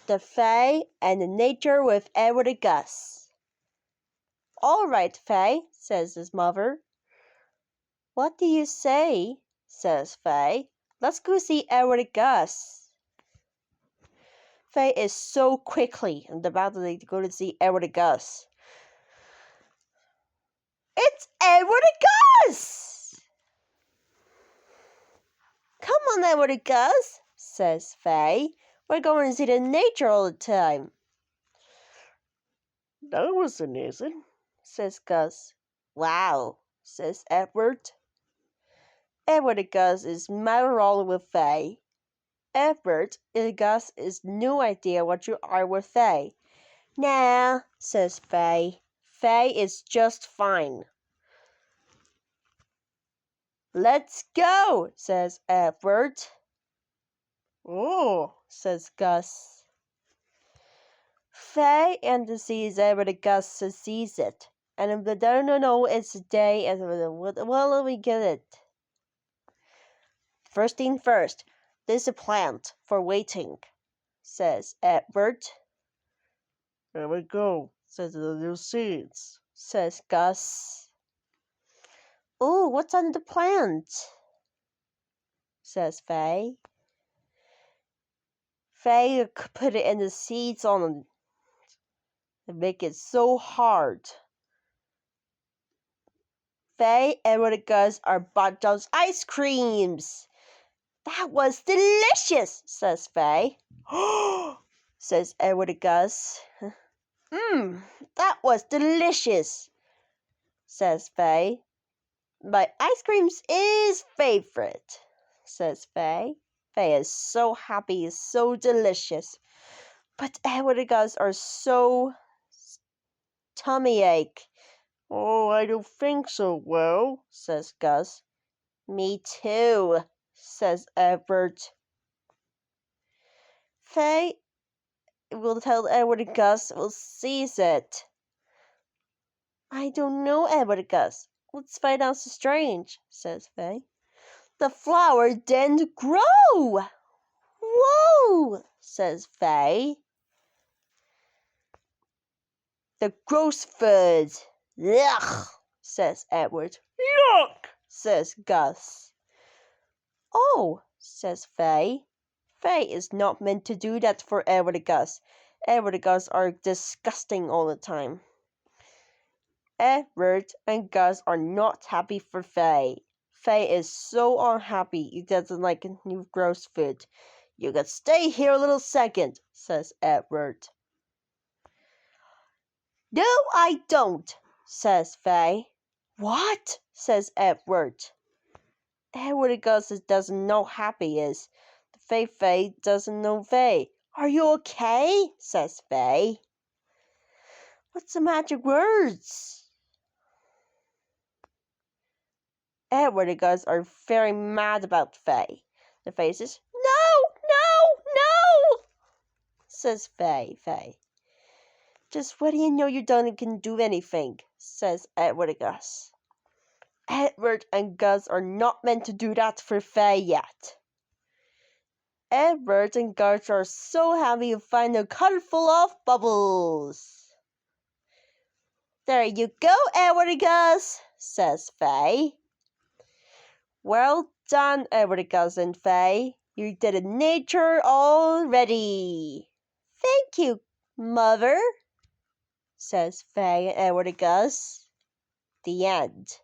The Faye and the Nature with Edward and Gus. "All right, Faye," says his mother. "What do you say?" says Faye. "Let's go see Edward and Gus." Faye is so quickly about to go to see Edward and Gus. "It's Edward and Gus!" "Come on, Edward and Gus," says Faye. "We're going to see the nature all the time." "That was amazing," says Gus. "Wow," says Edward. Edward and Gus is mad wrong with Faye. Edward and Gus is no idea what you are with Faye. "Nah," says Faye. "Faye is just fine." "Let's go," says Edward. "Oh," says Gus. Faye and sees Edward and Gus sees it. And they don't know it's a day and well we get it. "First thing first, there's a plant for waiting," says Edward. "There we go," says the little seeds, says Gus. "Oh, what's on the plant?" says Faye. Faye put it in the seeds on and make it so hard. Faye, Edward, and Gus are bought those ice creams. "That was delicious," says Faye. Says Edward and Gus. That was delicious," says Faye. "My ice creams is favorite," says Faye. Faye is so happy, it's so delicious. But Edward and Gus are so tummy ache. "Oh, I don't think so well," says Gus. "Me too," says Edward. Faye will tell Edward and Gus will seize it. "I don't know, Edward and Gus. Let's find out so strange," says Faye. "The flower didn't grow." "Whoa," says Faye. "The gross food." "Yuck," says Edward. "Yuck," says Gus. "Oh," says Faye. Faye is not meant to do that for Edward and Gus. Edward and Gus are disgusting all the time. Edward and Gus are not happy for Faye. Faye is so unhappy he doesn't like new gross food. "You can stay here a little second," says Edward. "No, I don't," says Faye. "What?" says Edward. Edward and Gus doesn't know happy is. Faye doesn't know Faye. "Are you okay?" says Faye. "What's the magic words?" Edward and Gus are very mad about Faye. The Faye says, "No, no, no," says Faye. "Just what do you know you don't can do anything?" says Edward and Gus. Edward and Gus are not meant to do that for Faye yet. Edward and Gus are so happy to find a cutter full of bubbles. "There you go, Edward and Gus," says Faye. "Well done, Edward and Gus and Faye. You did it nature already." "Thank you, Mother," says Faye and Edward and Gus. The end.